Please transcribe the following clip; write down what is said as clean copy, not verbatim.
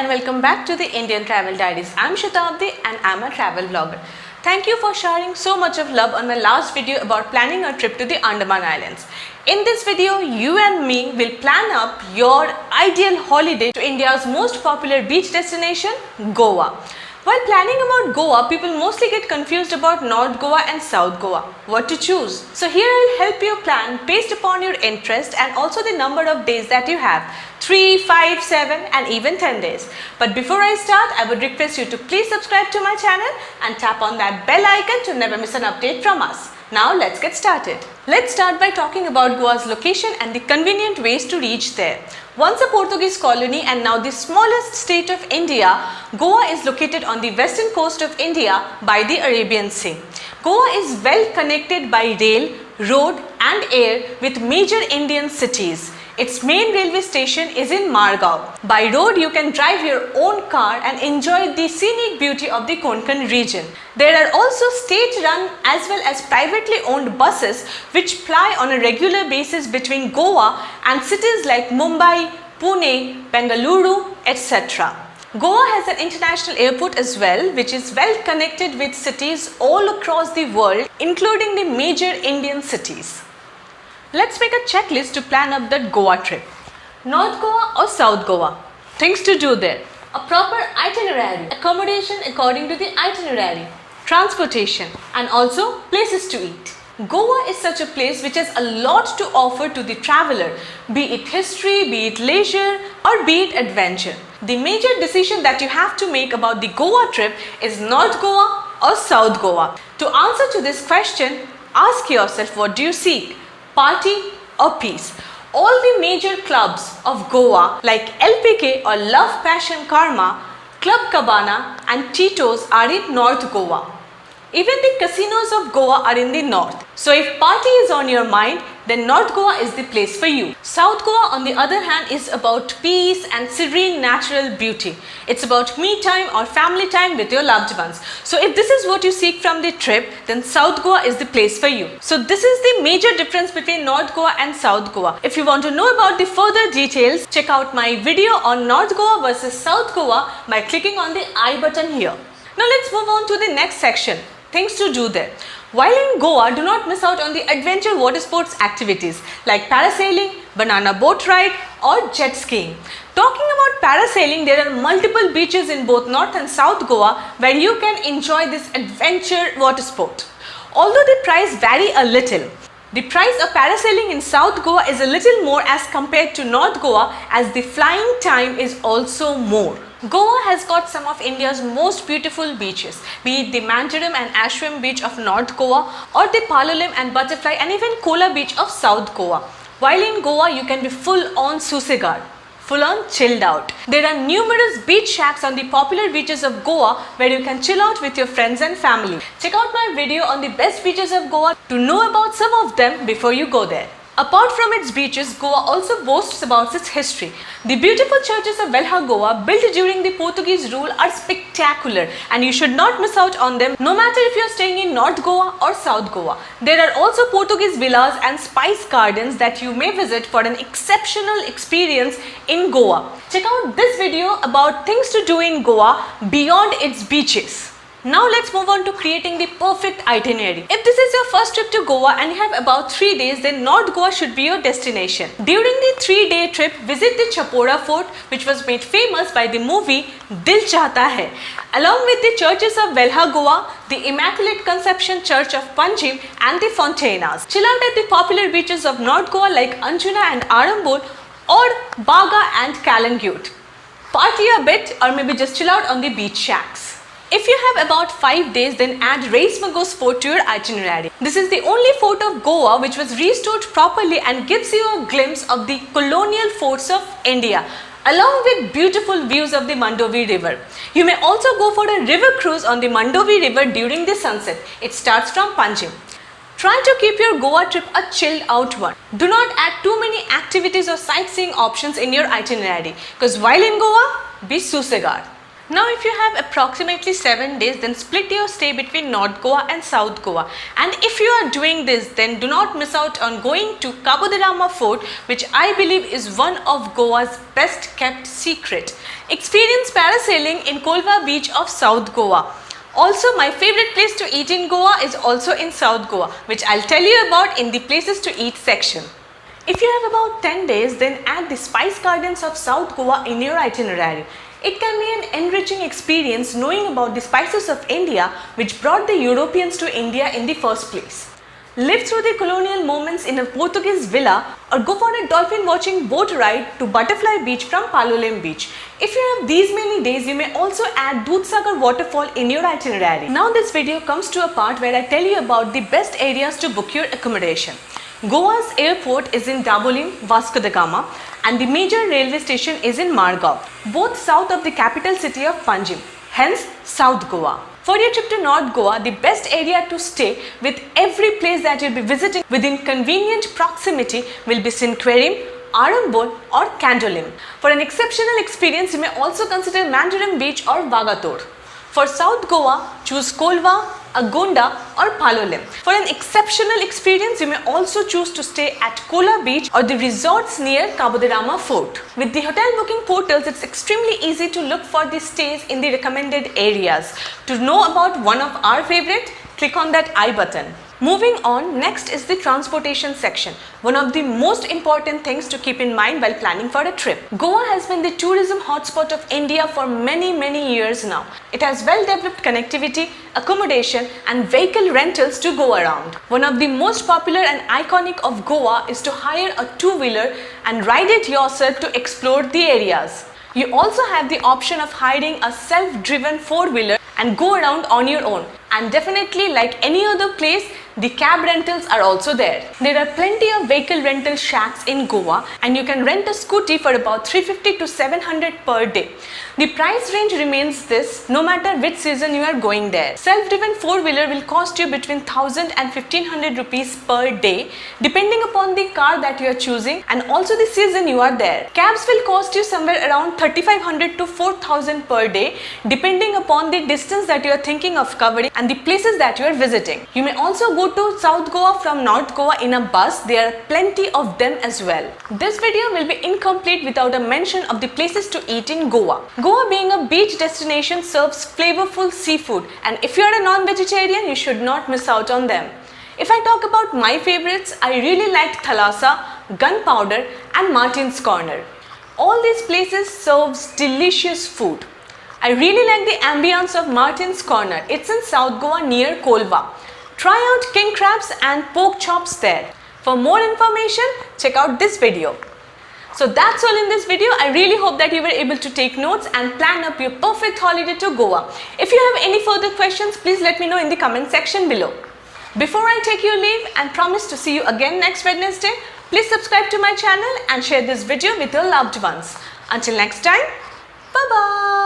and welcome back to the Indian Travel Diaries. I'm Shatabdi and I'm a travel vlogger. Thank you for sharing so much of love on my last video about planning a trip to the Andaman Islands. In this video, you and me will plan up your ideal holiday to India's most popular beach destination, Goa. While planning about Goa, people mostly get confused about North Goa and South Goa. What to choose? So here I'll help you plan based upon your interest and also the number of days that you have. 3, 5, 7 and even 10 days. But before I start, I would request you to please subscribe to my channel and tap on that bell icon to never miss an update from us. Now let's get started. Let's start by talking about Goa's location and the convenient ways to reach there. Once a Portuguese colony and now the smallest state of India, Goa is located on the western coast of India by the Arabian Sea. Goa is well connected by rail, road and air with major Indian cities. Its main railway station is in Margao. By road, you can drive your own car and enjoy the scenic beauty of the Konkan region. There are also state-run as well as privately owned buses which ply on a regular basis between Goa and cities like Mumbai, Pune, Bengaluru, etc. Goa has an international airport as well, which is well connected with cities all across the world, including the major Indian cities. Let's make a checklist to plan up that Goa trip. North Goa or South Goa? Things to do there. A proper itinerary. Accommodation according to the itinerary. Transportation and also places to eat. Goa is such a place which has a lot to offer to the traveler, be it history, be it leisure or be it adventure. The major decision that you have to make about the Goa trip is North Goa or South Goa. To answer to this question, ask yourself, what do you seek? Party or peace? All the major clubs of Goa like LPK or Love Passion Karma, Club Cabana and Tito's are in North Goa. Even the casinos of Goa are in the north. So if party is on your mind, then North Goa is the place for you. South Goa on the other hand is about peace and serene natural beauty. It's about me time or family time with your loved ones. So if this is what you seek from the trip, then South Goa is the place for you. So this is the major difference between North Goa and South Goa. If you want to know about the further details, check out my video on North Goa versus South Goa by clicking on the I button here. Now let's move on to the next section. Things to do there. While in Goa, do not miss out on the adventure water sports activities like parasailing, banana boat ride or jet skiing. Talking about parasailing, there are multiple beaches in both North and South Goa where you can enjoy this adventure water sport. Although the price vary a little, the price of parasailing in South Goa is a little more as compared to North Goa as the flying time is also more. Goa has got some of India's most beautiful beaches, be it the Mandaram and Ashram beach of North Goa or the Palolem and Butterfly and even Kola beach of South Goa. While in Goa, you can be full on Susegad, full on chilled out. There are numerous beach shacks on the popular beaches of Goa where you can chill out with your friends and family. Check out my video on the best beaches of Goa to know about some of them before you go there. Apart from its beaches, Goa also boasts about its history. The beautiful churches of Velha Goa, built during the Portuguese rule, are spectacular and you should not miss out on them no matter if you are staying in North Goa or South Goa. There are also Portuguese villas and spice gardens that you may visit for an exceptional experience in Goa. Check out this video about things to do in Goa beyond its beaches. Now let's move on to creating the perfect itinerary. If this is your first trip to Goa and you have about 3 days, then North Goa should be your destination. During the 3-day trip, visit the Chapora Fort, which was made famous by the movie Dil Chahta Hai. Along with the churches of Velha Goa, the Immaculate Conception Church of Panjim and the Fontainas. Chill out at the popular beaches of North Goa like Anjuna and Arambol or Baga and Calangute. Party a bit or maybe just chill out on the beach shacks. If you have about 5 days, then add Reis Magos Fort to your itinerary. This is the only fort of Goa which was restored properly and gives you a glimpse of the colonial forts of India, along with beautiful views of the Mandovi River. You may also go for a river cruise on the Mandovi River during the sunset. It starts from Panjim. Try to keep your Goa trip a chilled out one. Do not add too many activities or sightseeing options in your itinerary because while in Goa, be Susegad. Now if you have approximately 7 days, then split your stay between North Goa and South Goa. And if you are doing this, then do not miss out on going to Cabo de Rama Fort, which I believe is one of Goa's best kept secret. Experience parasailing in Kolva beach of South Goa. Also, my favorite place to eat in Goa is also in South Goa, which I'll tell you about in the places to eat section. If you have about 10 days, then add the Spice Gardens of South Goa in your itinerary. It can be an enriching experience knowing about the spices of India which brought the Europeans to India in the first place. Live through the colonial moments in a Portuguese villa or go for a dolphin watching boat ride to Butterfly Beach from Palolem Beach. If you have these many days, you may also add Dudhsagar waterfall in your itinerary. Now this video comes to a part where I tell you about the best areas to book your accommodation. Goa's airport is in Dabolim, Vasco da Gama, and the major railway station is in Margao, both south of the capital city of Panjim, hence South Goa. For your trip to North Goa, the best area to stay with every place that you'll be visiting within convenient proximity will be Cinquerim, Arambol or Candolim. For an exceptional experience, you may also consider Mandaram Beach or Vagator. For South Goa, choose Kolva, Agonda or Palolem. For an exceptional experience, you may also choose to stay at Kola Beach or the resorts near Cabo de Rama Fort. With the hotel booking portals, it's extremely easy to look for the stays in the recommended areas. To know about one of our favorite, click on that I button. Moving on, next is the transportation section, one of the most important things to keep in mind while planning for a trip. Goa has been the tourism hotspot of India for many years now. It has well-developed connectivity, accommodation and vehicle rentals to go around. One of the most popular and iconic of Goa is to hire a two-wheeler and ride it yourself to explore the areas. You also have the option of hiring a self-driven four-wheeler and go around on your own. And definitely, like any other place, the cab rentals are also there. There are plenty of vehicle rental shacks in Goa and you can rent a scooty for about 350 to 700 per day. The price range remains this no matter which season you are going there. Self-driven four-wheeler will cost you between 1000 and 1500 rupees per day depending upon the car that you are choosing and also the season you are there. Cabs will cost you somewhere around 3500 to 4000 per day depending upon the distance that you are thinking of covering and the places that you are visiting. You may also go to South Goa from North Goa in a bus. There are plenty of them as well. This video will be incomplete without a mention of the places to eat in Goa. Goa being a beach destination serves flavorful seafood and if you are a non-vegetarian, you should not miss out on them. If I talk about my favorites, I really liked Thalassa, Gunpowder and Martin's Corner. All these places serves delicious food. I really like the ambience of Martin's Corner. It's in South Goa near Kolva. Try out king crabs and pork chops there. For more information, check out this video. So that's all in this video. I really hope that you were able to take notes and plan up your perfect holiday to Goa. If you have any further questions, please let me know in the comment section below. Before I take your leave and promise to see you again next Wednesday, please subscribe to my channel and share this video with your loved ones. Until next time, bye-bye.